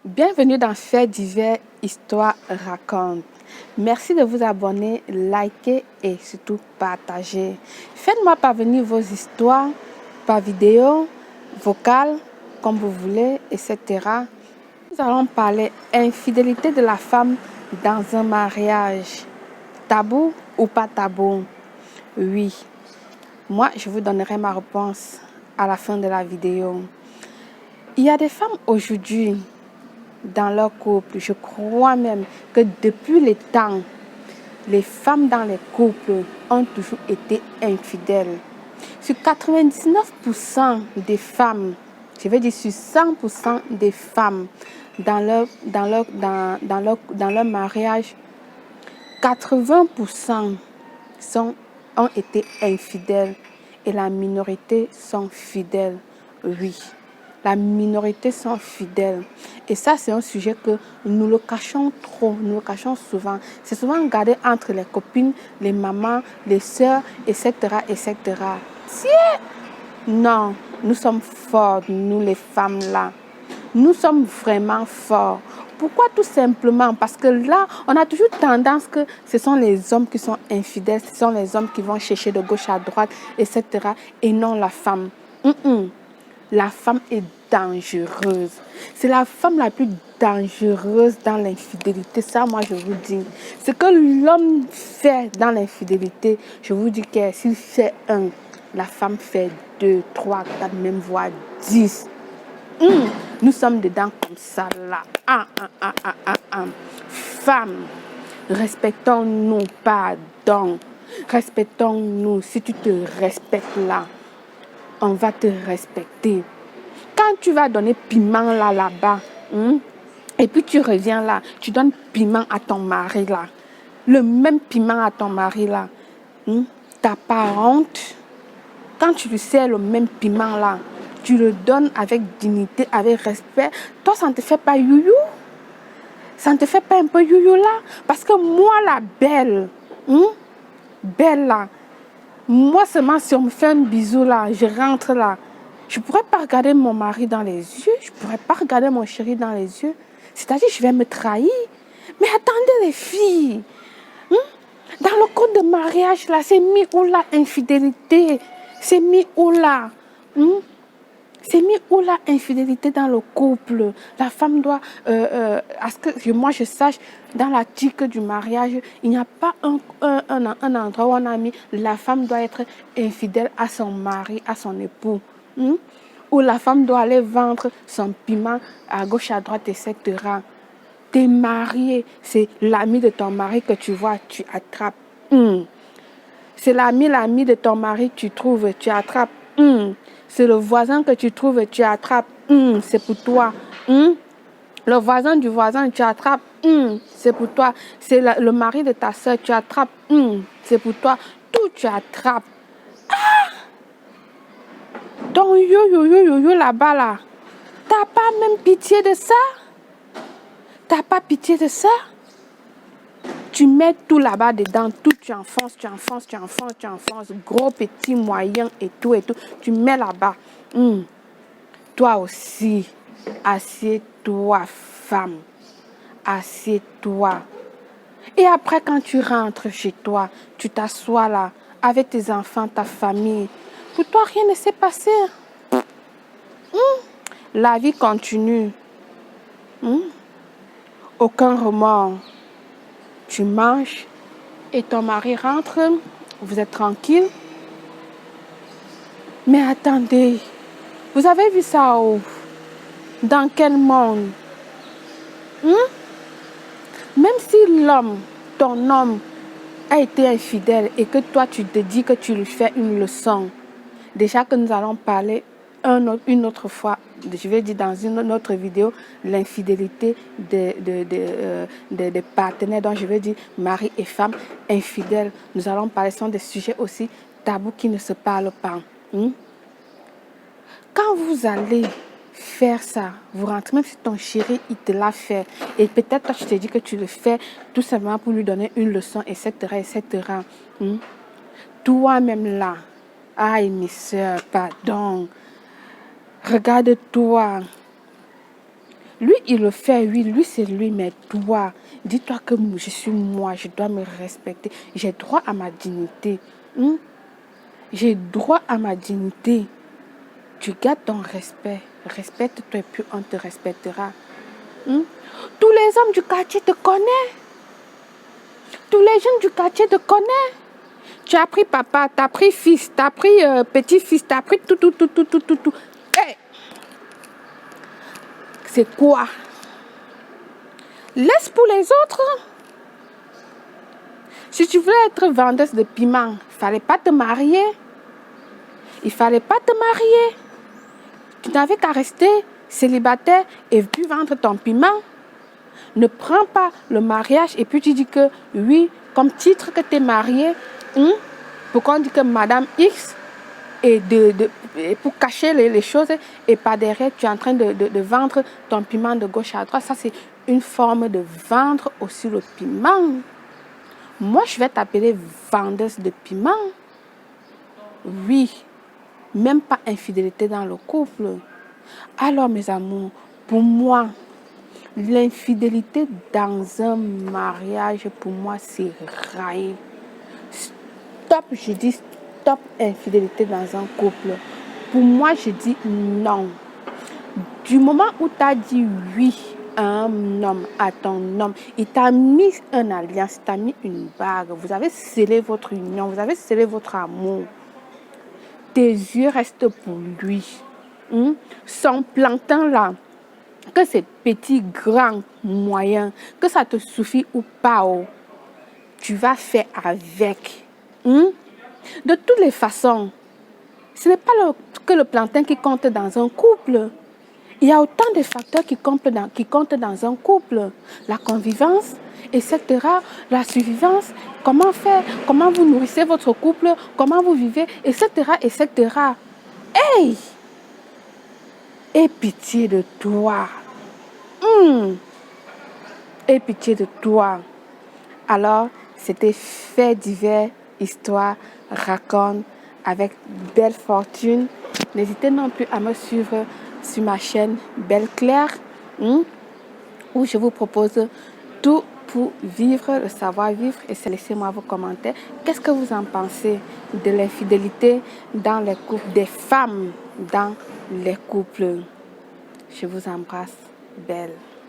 Bienvenue dans Faits divers, Histoire raconte. Merci de vous abonner, liker et surtout partager. Faites-moi parvenir vos histoires par vidéo, vocale, comme vous voulez, etc. Nous allons parler infidélité de la femme dans un mariage. Tabou ou pas tabou? Oui. Moi, je vous donnerai ma réponse à la fin de la vidéo. Il y a des femmes aujourd'hui dans leur couple. Je crois même que depuis le temps, les femmes dans les couples ont toujours été infidèles. Sur 99% des femmes, je vais dire sur 100% des femmes dans leur mariage, 80% ont été infidèles et la minorité sont fidèles. Oui. La minorité sont fidèles. Et ça, c'est un sujet que nous le cachons trop, nous le cachons souvent. C'est souvent gardé entre les copines, les mamans, les sœurs, etc., etc. Tiens! Non, nous sommes forts, nous les femmes-là. Nous sommes vraiment forts. Pourquoi? Tout simplement parce que là, on a toujours tendance que ce sont les hommes qui sont infidèles, ce sont les hommes qui vont chercher de gauche à droite, etc. Et non la femme. La femme est dangereuse. C'est la femme la plus dangereuse dans l'infidélité. Ça, moi, je vous dis. Ce que l'homme fait dans l'infidélité, je vous dis que s'il fait 1, la femme fait 2, 3, 4, même voire 10. Nous sommes dedans comme ça, là. Femme, respectons-nous, pardon. Respectons-nous. Si tu te respectes là, on va te respecter. Quand tu vas donner piment là-bas, et puis tu reviens là, tu donnes piment à ton mari là, le même piment à ton mari là, t'as pas honte? Quand tu lui sers le même piment là, tu le donnes avec dignité, avec respect, toi ça ne te fait pas youyou? Ça ne te fait pas un peu youyou là? Parce que moi la belle, belle là, moi seulement si on me fait un bisou là, je rentre là, je ne pourrais pas regarder mon mari dans les yeux, je ne pourrais pas regarder mon chéri dans les yeux. C'est-à-dire je vais me trahir. Mais attendez les filles, dans le code de mariage là, c'est mis où la infidélité? C'est mis où là? C'est mis où la infidélité dans le couple? La femme doit, à ce que moi je sache, dans l'article du mariage, il n'y a pas un endroit où on a mis la femme doit être infidèle à son mari, à son époux. Où la femme doit aller vendre son piment à gauche, à droite, etc. T'es marié, c'est l'ami de ton mari que tu vois, tu attrapes. C'est l'ami de ton mari, tu trouves, tu attrapes. C'est le voisin que tu trouves, tu attrapes. C'est pour toi. Le voisin du voisin, tu attrapes. C'est pour toi. C'est le mari de ta soeur, tu attrapes. C'est pour toi. Tout, tu attrapes. Donc, yo, là-bas, là. T'as pas même pitié de ça? T'as pas pitié de ça? Tu mets tout là-bas dedans, tout, tu enfonces, gros, petit, moyen et tout. Tu mets là-bas. Toi aussi, assieds-toi, femme. Assieds-toi. Et après, quand tu rentres chez toi, tu t'assois là, avec tes enfants, ta famille. Pour toi, rien ne s'est passé. La vie continue. Aucun remords. Tu manges et ton mari rentre, vous êtes tranquille. Mais attendez, vous avez vu ça où? Dans quel monde? Même si l'homme, ton homme, a été infidèle et que toi tu te dis que tu lui fais une leçon, déjà que nous allons parler une autre fois, je vais dire dans une autre vidéo, l'infidélité des partenaires, donc je vais dire mari et femme infidèles. Nous allons parler, ce sont des sujets aussi tabous qui ne se parlent pas. Quand vous allez faire ça, vous rentrez, même si ton chéri, il te l'a fait, et peut-être toi, tu te dis que tu le fais tout simplement pour lui donner une leçon, etc., etc. Toi-même là, aïe, mes soeurs, pardon, regarde-toi. Lui, il le fait, oui, lui, c'est lui, mais toi, dis-toi que je suis moi, je dois me respecter. J'ai droit à ma dignité. Hmm? J'ai droit à ma dignité. Tu gardes ton respect. Respecte-toi et puis on te respectera. Hmm? Tous les hommes du quartier te connaissent. Tous les jeunes du quartier te connaissent. Tu as pris papa, tu as pris fils, tu as pris petit-fils, tu as pris tout. Hey! C'est quoi? Laisse pour les autres. Si tu voulais être vendeuse de piment, il ne fallait pas te marier. Il ne fallait pas te marier. Tu n'avais qu'à rester célibataire et puis vendre ton piment. Ne prends pas le mariage et puis tu dis que oui, comme titre que tu es marié, pourquoi on dit que Madame X, et pour cacher les choses, et pas derrière, tu es en train de vendre ton piment de gauche à droite. Ça, c'est une forme de vendre aussi le piment. Moi, je vais t'appeler vendeuse de piment. Oui, même pas infidélité dans le couple. Alors, mes amours, pour moi, l'infidélité dans un mariage, pour moi, c'est raillé. Stop, je dis stop infidélité dans un couple. Pour moi, je dis non. Du moment où tu as dit oui à un homme, à ton homme, il t'a mis une alliance, il t'a mis une bague, vous avez scellé votre union, vous avez scellé votre amour. Tes yeux restent pour lui. Son plantain là, que c'est petit, grand, moyen, que ça te suffit ou pas, tu vas faire avec. De toutes les façons, ce n'est pas que le plantain qui compte dans un couple. Il y a autant de facteurs qui comptent dans un couple. La convivence, etc. La survivance, comment faire, comment vous nourrissez votre couple, comment vous vivez, etc. Hey! Aie pitié de toi. Aie pitié de toi. Alors, c'était Faits divers, histoire, raconte avec Belle Fortune. N'hésitez non plus à me suivre sur ma chaîne Belle Claire, où je vous propose tout pour vivre, le savoir-vivre. Et laissez-moi vos commentaires. Qu'est-ce que vous en pensez de l'infidélité dans les couples, des femmes dans les couples? Je vous embrasse, Belle.